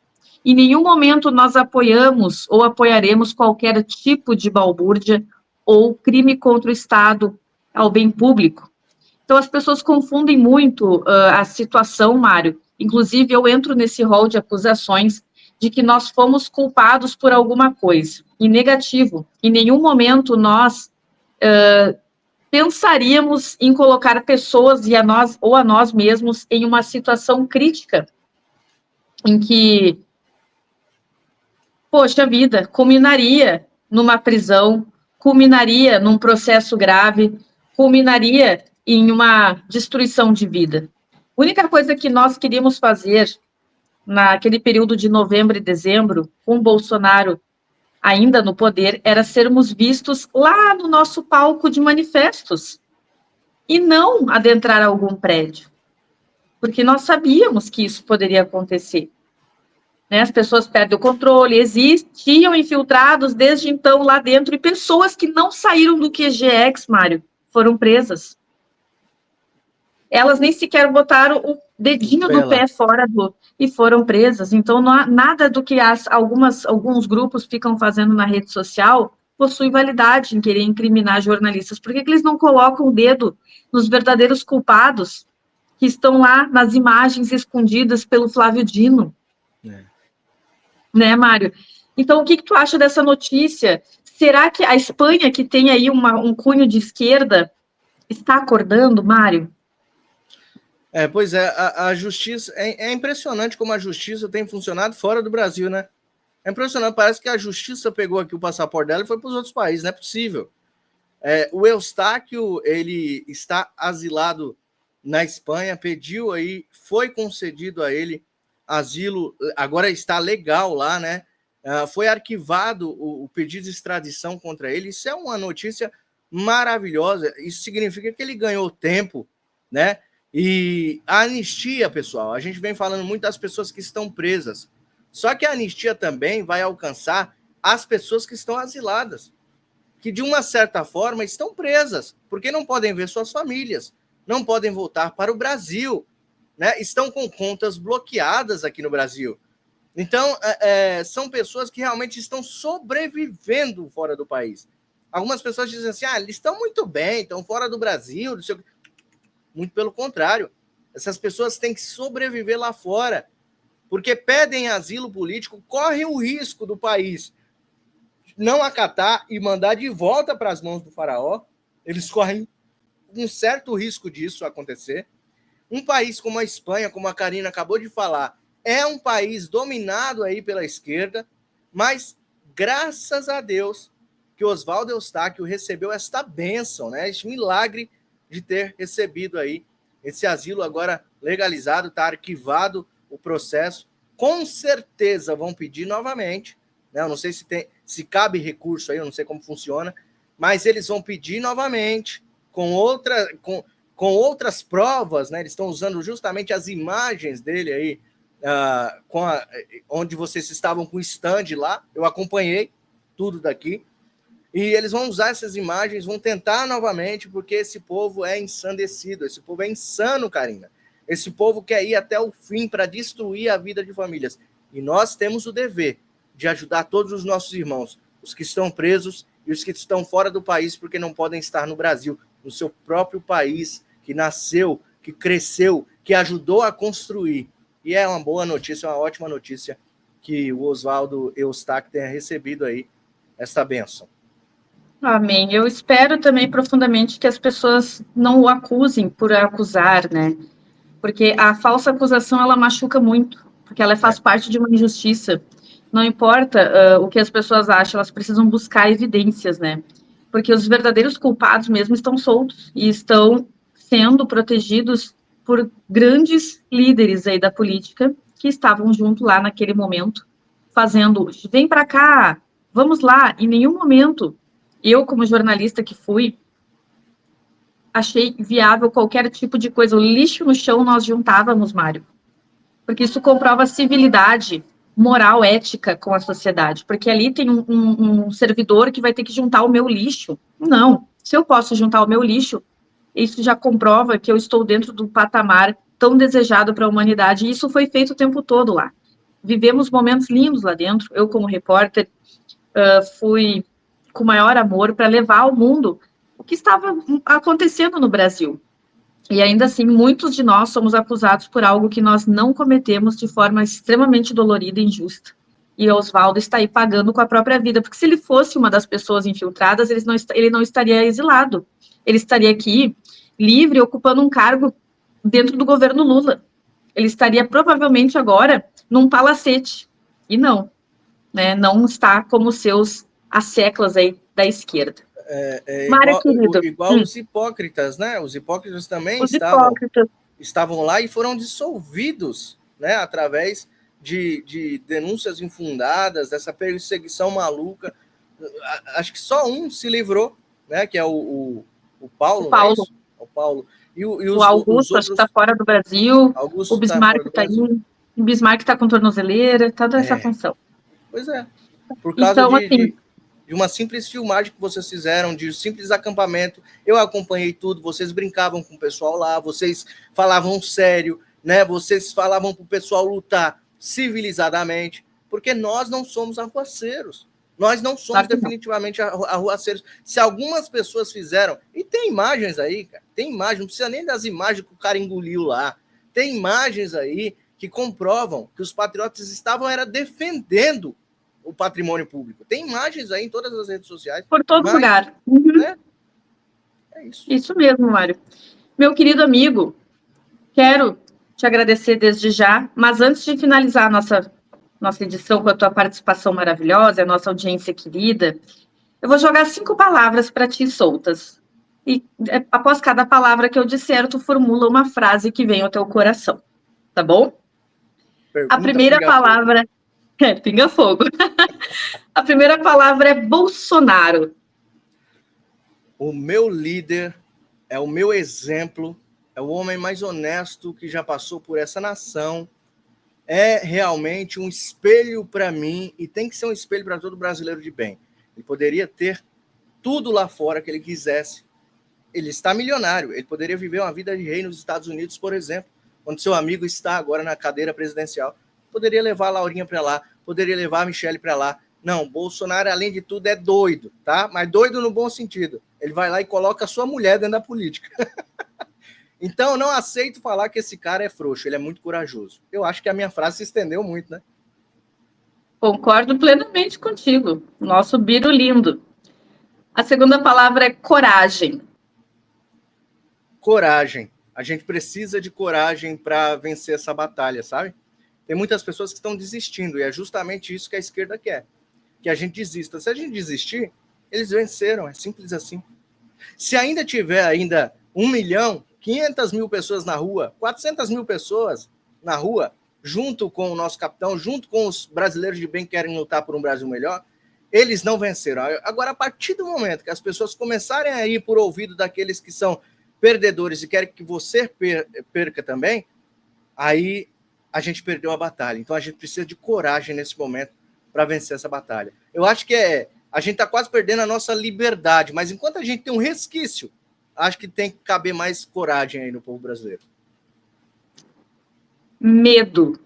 Em nenhum momento nós apoiamos ou apoiaremos qualquer tipo de balbúrdia ou crime contra o Estado ao bem público. Então, as pessoas confundem muito a situação, Mário. Inclusive, eu entro nesse rol de acusações de que nós fomos culpados por alguma coisa. E negativo. Em nenhum momento nós pensaríamos em colocar pessoas a nós mesmos em uma situação crítica, em que, poxa vida, culminaria numa prisão, culminaria num processo grave, culminaria em uma destruição de vida. A única coisa que nós queríamos fazer naquele período de novembro e dezembro, com Bolsonaro ainda no poder, era sermos vistos lá no nosso palco de manifestos e não adentrar algum prédio, porque nós sabíamos que isso poderia acontecer. Né? As pessoas perdem o controle, existiam infiltrados desde então lá dentro, e pessoas que não saíram do QGX, Mário, foram presas. Elas nem sequer botaram o dedinho do pé fora e foram presas. Então, não há nada do que alguns grupos ficam fazendo na rede social possui validade em querer incriminar jornalistas. Por que eles não colocam o dedo nos verdadeiros culpados que estão lá nas imagens escondidas pelo Flávio Dino? Né, Mário? Então, o que tu acha dessa notícia? Será que a Espanha, que tem aí um cunho de esquerda, está acordando, Mário? Pois é, a justiça, é impressionante como a justiça tem funcionado fora do Brasil, né? É impressionante, parece que a justiça pegou aqui o passaporte dela e foi para os outros países, não é possível. O Eustáquio, ele está asilado na Espanha, pediu aí, foi concedido a ele asilo, agora está legal lá, né? Foi arquivado o pedido de extradição contra ele. Isso é uma notícia maravilhosa, isso significa que ele ganhou tempo, né? E a anistia, pessoal, a gente vem falando muito das pessoas que estão presas. Só que a anistia também vai alcançar as pessoas que estão asiladas, que de uma certa forma estão presas, porque não podem ver suas famílias, não podem voltar para o Brasil, né? Estão com contas bloqueadas aqui no Brasil. Então, são pessoas que realmente estão sobrevivendo fora do país. Algumas pessoas dizem assim, eles estão muito bem, estão fora do Brasil, não sei o que. Muito pelo contrário, essas pessoas têm que sobreviver lá fora, porque pedem asilo político, correm o risco do país não acatar e mandar de volta para as mãos do faraó. Eles correm um certo risco disso acontecer. Um país como a Espanha, como a Karina acabou de falar, é um país dominado aí pela esquerda, mas graças a Deus que Oswaldo Eustáquio recebeu esta bênção, né? Este milagre de ter recebido aí esse asilo agora legalizado, está arquivado o processo, com certeza vão pedir novamente, né? Eu não sei se cabe recurso aí, eu não sei como funciona, mas eles vão pedir novamente com outras provas, né? Eles estão usando justamente as imagens dele aí, onde vocês estavam com o stand lá, eu acompanhei tudo daqui, e eles vão usar essas imagens, vão tentar novamente, porque esse povo é ensandecido, esse povo é insano, Karina. Esse povo quer ir até o fim para destruir a vida de famílias. E nós temos o dever de ajudar todos os nossos irmãos, os que estão presos e os que estão fora do país, porque não podem estar no Brasil, no seu próprio país, que nasceu, que cresceu, que ajudou a construir. E é uma boa notícia, uma ótima notícia que o Oswaldo Eustáquio tenha recebido aí esta bênção. Amém. Eu espero também profundamente que as pessoas não o acusem por acusar, né? Porque a falsa acusação, ela machuca muito, porque ela faz parte de uma injustiça. Não importa o que as pessoas acham, elas precisam buscar evidências, né? Porque os verdadeiros culpados mesmo estão soltos e estão sendo protegidos por grandes líderes aí da política que estavam junto lá naquele momento, fazendo, vem para cá, vamos lá. Em nenhum momento, eu como jornalista que fui, achei viável qualquer tipo de coisa. O lixo no chão nós juntávamos, Mário. Porque isso comprova civilidade, moral, ética com a sociedade. Porque ali tem um servidor que vai ter que juntar o meu lixo. Não. Se eu posso juntar o meu lixo, isso já comprova que eu estou dentro do patamar tão desejado para a humanidade. E isso foi feito o tempo todo lá. Vivemos momentos lindos lá dentro. Eu, como repórter, fui com maior amor para levar ao mundo o que estava acontecendo no Brasil. E ainda assim, muitos de nós somos acusados por algo que nós não cometemos de forma extremamente dolorida e injusta. E o Oswaldo está aí pagando com a própria vida, porque se ele fosse uma das pessoas infiltradas, ele não estaria exilado. Ele estaria aqui, livre, ocupando um cargo dentro do governo Lula. Ele estaria provavelmente agora num palacete. E não, né? Não está como seus asseclas aí da esquerda. Igual os hipócritas, né? Os hipócritas também estavam lá e foram dissolvidos, né? Através de denúncias infundadas, dessa perseguição maluca. Acho que só um se livrou, né? Que é o Paulo. O Paulo. Não é isso? O Paulo. O Augusto, acho que está fora do Brasil. Augusto o Bismarck está aí. O Bismarck está com tornozeleira, está toda essa função. Pois é. Por causa então, assim, de uma simples filmagem que vocês fizeram, de um simples acampamento. Eu acompanhei tudo, vocês brincavam com o pessoal lá, vocês falavam sério, né? Vocês falavam para o pessoal lutar civilizadamente, porque nós não somos arruaceiros. Nós não somos definitivamente arruaceiros. Se algumas pessoas fizeram, e tem imagens aí, cara, tem imagens, não precisa nem das imagens que o cara engoliu lá, tem imagens aí que comprovam que os patriotas estavam defendendo o patrimônio público. Tem imagens aí em todas as redes sociais. Por todo lugar. Uhum. É isso. Isso mesmo, Mário. Meu querido amigo, quero te agradecer desde já, mas antes de finalizar a nossa edição com a tua participação maravilhosa, a nossa audiência querida, eu vou jogar 5 palavras para ti soltas. E após cada palavra que eu disser, tu formula uma frase que vem ao teu coração. Tá bom? Pergunta, a primeira palavra... pinga fogo. A primeira palavra é Bolsonaro. O meu líder é o meu exemplo, é o homem mais honesto que já passou por essa nação, é realmente um espelho para mim e tem que ser um espelho para todo brasileiro de bem. Ele poderia ter tudo lá fora que ele quisesse. Ele está milionário, ele poderia viver uma vida de rei nos Estados Unidos, por exemplo, onde seu amigo está agora na cadeira presidencial. Poderia levar a Laurinha para lá, poderia levar a Michelle para lá. Não, Bolsonaro, além de tudo, é doido, tá? Mas doido no bom sentido. Ele vai lá e coloca a sua mulher dentro da política. Então, eu não aceito falar que esse cara é frouxo, ele é muito corajoso. Eu acho que a minha frase se estendeu muito, né? Concordo plenamente contigo. Nosso Biro lindo. A segunda palavra é coragem. Coragem. A gente precisa de coragem para vencer essa batalha, sabe? Tem muitas pessoas que estão desistindo, e é justamente isso que a esquerda quer. Que a gente desista. Se a gente desistir, eles venceram, é simples assim. Se ainda tiver 1 milhão, 500 mil pessoas na rua, 400 mil pessoas na rua, junto com o nosso capitão, junto com os brasileiros de bem que querem lutar por um Brasil melhor, eles não venceram. Agora, a partir do momento que as pessoas começarem a ir por ouvido daqueles que são perdedores e querem que você perca também, aí a gente perdeu a batalha. Então, a gente precisa de coragem nesse momento para vencer essa batalha. Eu acho que a gente está quase perdendo a nossa liberdade, mas enquanto a gente tem um resquício, acho que tem que caber mais coragem aí no povo brasileiro. Medo.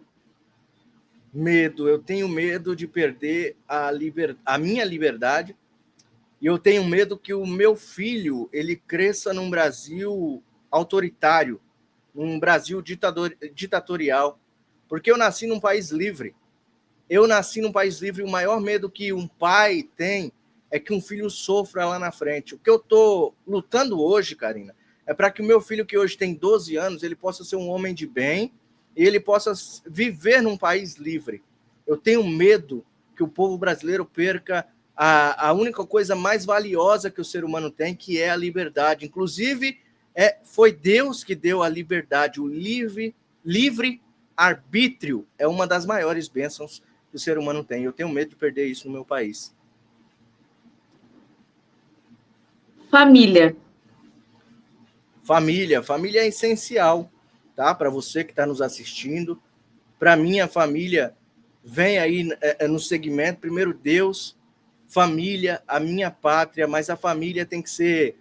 Medo. Eu tenho medo de perder a minha liberdade, e eu tenho medo que o meu filho ele cresça num Brasil autoritário, num Brasil ditatorial, porque eu nasci num país livre. Eu nasci num país livre e o maior medo que um pai tem é que um filho sofra lá na frente. O que eu estou lutando hoje, Karina, é para que o meu filho, que hoje tem 12 anos, ele possa ser um homem de bem e ele possa viver num país livre. Eu tenho medo que o povo brasileiro perca a única coisa mais valiosa que o ser humano tem, que é a liberdade. Inclusive, foi Deus que deu a liberdade, o livre arbítrio é uma das maiores bênçãos que o ser humano tem. Eu tenho medo de perder isso no meu país. Família. Família é essencial, tá? Para você que está nos assistindo. Para mim, a família vem aí no segmento, primeiro Deus, família, a minha pátria, mas a família tem que ser...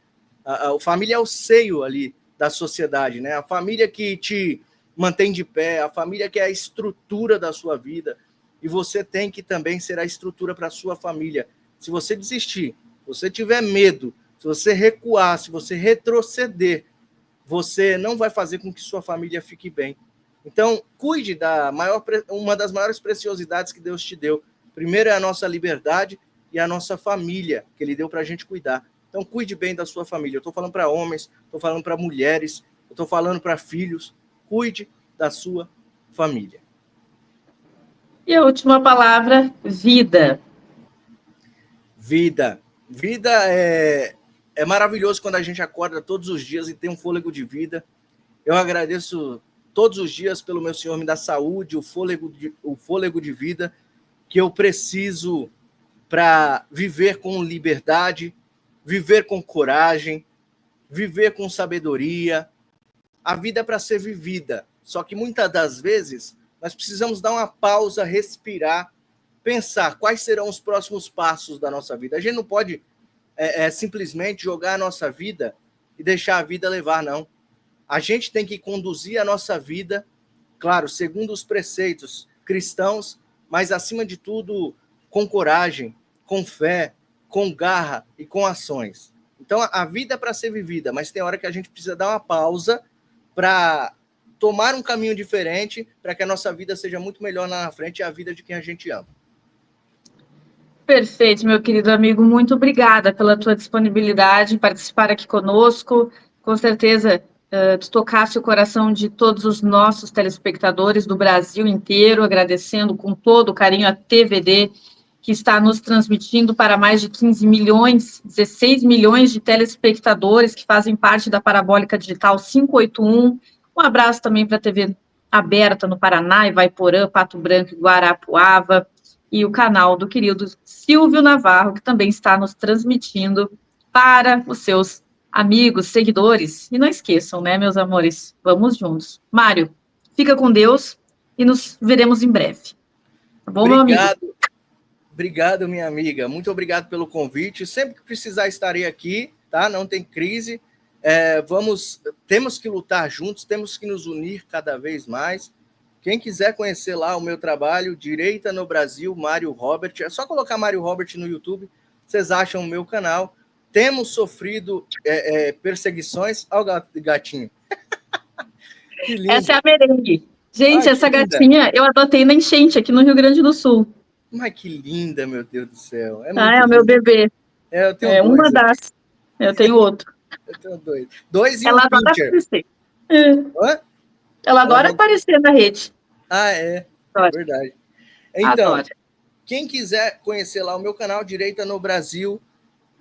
A família é o seio ali da sociedade, né? A família que te mantém de pé, a família que é a estrutura da sua vida, e você tem que também ser a estrutura para a sua família. Se você desistir, se você tiver medo, se você recuar, se você retroceder, você não vai fazer com que sua família fique bem. Então, cuide uma das maiores preciosidades que Deus te deu. Primeiro é a nossa liberdade e a nossa família, que Ele deu para a gente cuidar. Então, cuide bem da sua família. Eu estou falando para homens, estou falando para mulheres, eu estou falando para filhos. Cuide da sua família. E a última palavra, vida. Vida. Vida é maravilhoso quando a gente acorda todos os dias e tem um fôlego de vida. Eu agradeço todos os dias pelo meu Senhor me dar saúde, o fôlego de vida que eu preciso para viver com liberdade, viver com coragem, viver com sabedoria. A vida é para ser vivida, só que muitas das vezes nós precisamos dar uma pausa, respirar, pensar quais serão os próximos passos da nossa vida. A gente não pode simplesmente jogar a nossa vida e deixar a vida levar, não. A gente tem que conduzir a nossa vida, claro, segundo os preceitos cristãos, mas acima de tudo com coragem, com fé, com garra e com ações. Então a vida é para ser vivida, mas tem hora que a gente precisa dar uma pausa para tomar um caminho diferente, para que a nossa vida seja muito melhor lá na frente e a vida de quem a gente ama. Perfeito, meu querido amigo. Muito obrigada pela tua disponibilidade em participar aqui conosco. Com certeza, tu tocaste o coração de todos os nossos telespectadores do Brasil inteiro, agradecendo com todo o carinho a TVD, que está nos transmitindo para mais de 15 milhões, 16 milhões de telespectadores que fazem parte da Parabólica Digital 581. Um abraço também para a TV aberta no Paraná, Ivaiporã, Pato Branco e Guarapuava, e o canal do querido Silvio Navarro, que também está nos transmitindo para os seus amigos, seguidores. E não esqueçam, né, meus amores? Vamos juntos. Mário, fica com Deus e nos veremos em breve. Tá bom, meu amigo? Obrigado, minha amiga. Muito obrigado pelo convite. Sempre que precisar, estarei aqui, tá? Não tem crise. Temos que lutar juntos, temos que nos unir cada vez mais. Quem quiser conhecer lá o meu trabalho, Direita no Brasil, Mário Robert, é só colocar Mário Robert no YouTube, vocês acham o meu canal. Temos sofrido perseguições. Olha o gatinho. Que lindo. Essa é a merengue. Gente, essa gatinha eu adotei na enchente aqui no Rio Grande do Sul. Mas que linda, meu Deus do céu. É o meu bebê. Eu tenho uma das. Eu tenho outro. Eu tenho dois. Dois e ela um adora pincher. aparecer. Ela adora aparecer na rede. Verdade. Então, adora. Quem quiser conhecer lá o meu canal, Direita no Brasil,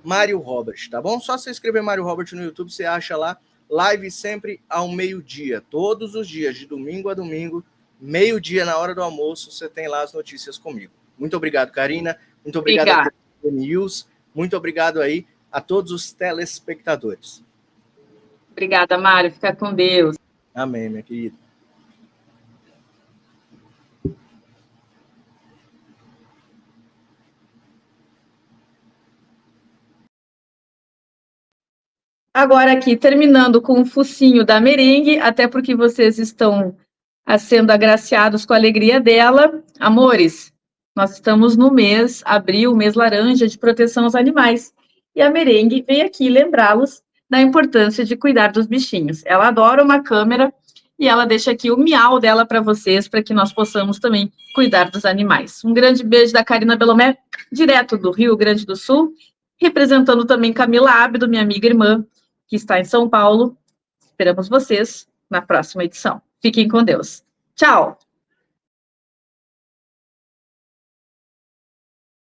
Mário Robert, tá bom? Só você escrever Mário Robert no YouTube, você acha lá. live sempre ao meio-dia, todos os dias, de domingo a domingo, meio-dia na hora do almoço, você tem lá as notícias comigo. Muito obrigado, Karina. Muito obrigado a TVD News. Muito obrigado aí a todos os telespectadores. Obrigada, Mário. Fica com Deus. Amém, minha querida. Agora aqui, terminando com o focinho da merengue, até porque vocês estão sendo agraciados com a alegria dela. Amores, nós estamos no mês abril, mês laranja de proteção aos animais. E a merengue vem aqui lembrá-los da importância de cuidar dos bichinhos. Ela adora uma câmera e ela deixa aqui o miau dela para vocês, para que nós possamos também cuidar dos animais. Um grande beijo da Karina Belomé, direto do Rio Grande do Sul, representando também Camila Ábido, minha amiga e irmã, que está em São Paulo. Esperamos vocês na próxima edição. Fiquem com Deus. Tchau!